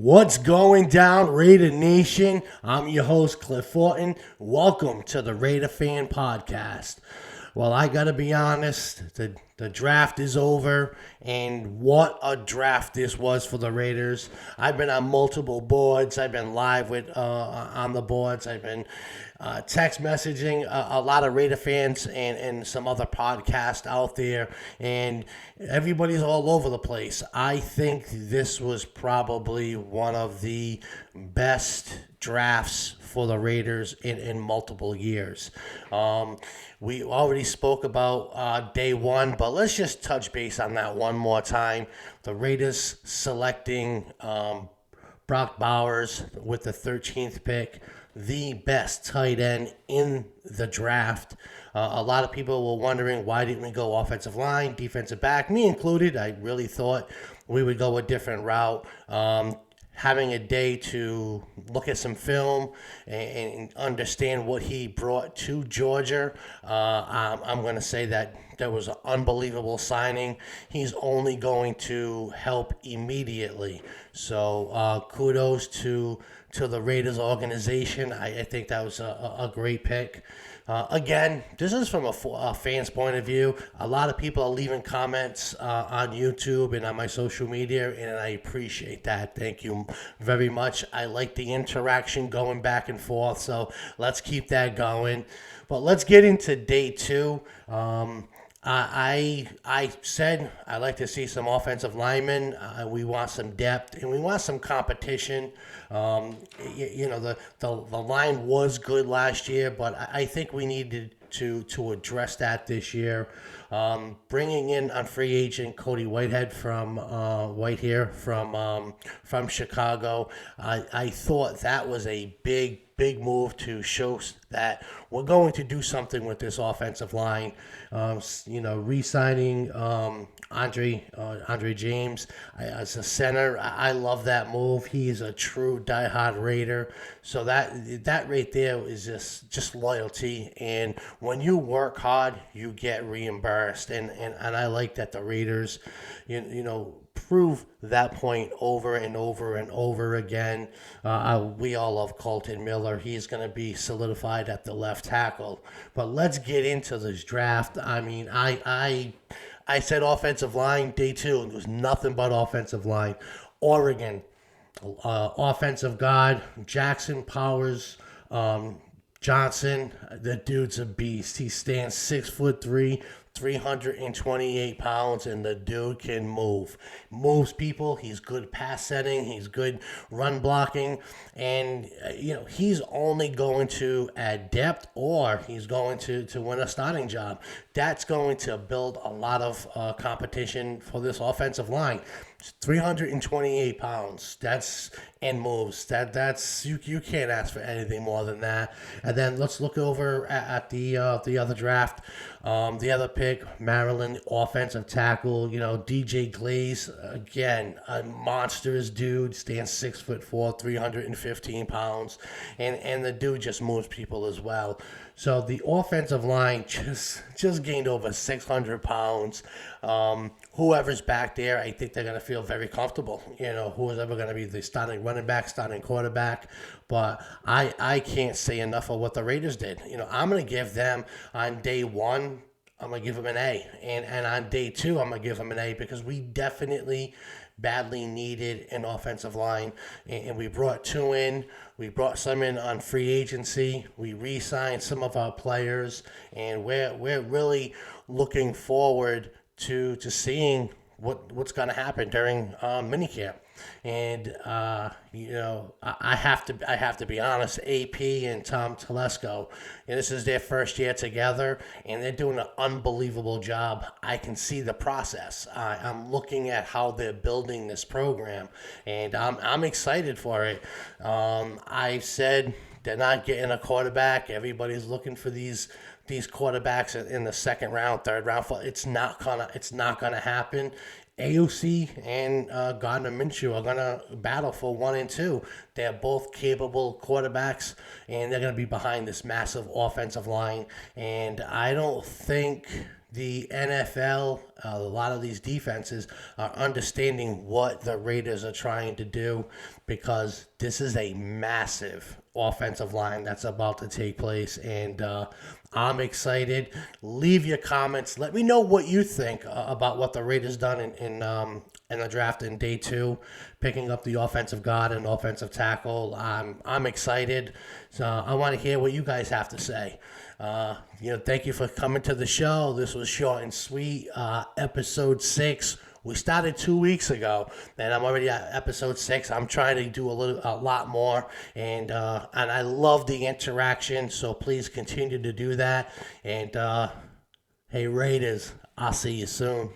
What's going down, Raider Nation? I'm your host, Cliff Fortin. Welcome to the Raider Fan Podcast. Well, I gotta be honest, the draft is over, and what a draft this was for the Raiders. I've been on multiple boards. I've been live with on the boards. I've been text messaging a lot of Raider fans and some other podcasts out there, and everybody's all over the place. I think this was probably one of the best drafts for the Raiders in multiple years. We already spoke about day one, but let's just touch base on that one more time. The Raiders selecting Brock Bowers with the 13th pick, the best tight end in the draft. A lot of people were wondering, why didn't we go offensive line, defensive back, me included. I really thought we would go a different route. Having a day to look at some film and understand what he brought to Georgia, I'm going to say that was an unbelievable signing. He's only going to help immediately. So kudos to the Raiders organization. I think that was a great pick. Again, this is from a fan's point of view. A lot of people are leaving comments on YouTube and on my social media, and I appreciate that. Thank you very much. I like the interaction going back and forth, so let's keep that going. But let's get into day two. I said I like to see some offensive linemen. We want some depth and we want some competition. The line was good last year, but I think we needed to address that this year. Bringing in on free agent Cody Whitehead from Chicago, I thought that was a big move to show that we're going to do something with this offensive line. Re-signing Andre James as a center, I love that move. He's a true diehard Raider. So that right there is just loyalty. And when you work hard, you get reimbursed. And I like that the Raiders, prove that point over and over and over again. We all love Colton Miller. He's going to be solidified at the left tackle. But let's get into this draft. I mean, I said offensive line day two. It was nothing but offensive line. Oregon, offensive guard, Jackson Powers Johnson. The dude's a beast. He stands 6'3", 328 pounds, and the dude can move. Moves people. He's good pass setting. He's good run blocking. And, he's only going to add depth, or he's going to win a starting job. That's going to build a lot of competition for this offensive line. 328 pounds. And moves. That's you can't ask for anything more than that. And then let's look over at the other draft. The other pick, Maryland offensive tackle. DJ Glaze, again, a monstrous dude. Stands 6'4", 315 pounds, and the dude just moves people as well. So the offensive line just gained over 600 pounds. Whoever's back there, I think they're going to feel very comfortable. Who's ever going to be the starting running back, starting quarterback. But I can't say enough of what the Raiders did. I'm going to give them on day one, I'm going to give them an A. And on day two, I'm going to give them an A because we definitely badly needed an offensive line. And we brought two in. We brought some in on free agency. We re-signed some of our players. And we're really looking forward to seeing what's going to happen during minicamp. And I have to be honest. AP and Tom Telesco, this is their first year together, and they're doing an unbelievable job. I can see the process. I'm looking at how they're building this program, and I'm excited for it. I said they're not getting a quarterback. Everybody's looking for these quarterbacks in the second round, third round. It's not gonna happen. AOC and Gardner Minshew are going to battle for 1 and 2. They're both capable quarterbacks, and they're going to be behind this massive offensive line. And I don't think the NFL, a lot of these defenses are understanding what the Raiders are trying to do, because this is a massive offensive line that's about to take place, and I'm excited. Leave your comments. Let me know what you think about what the Raiders done in the draft in day 2, picking up the offensive guard and offensive tackle. I'm excited. So I want to hear what you guys have to say. Thank you for coming to the show. This was short and sweet. Episode 6. We started 2 weeks ago, and I'm already at episode 6. I'm trying to do a lot more, and I love the interaction. So please continue to do that. And hey, Raiders, I'll see you soon.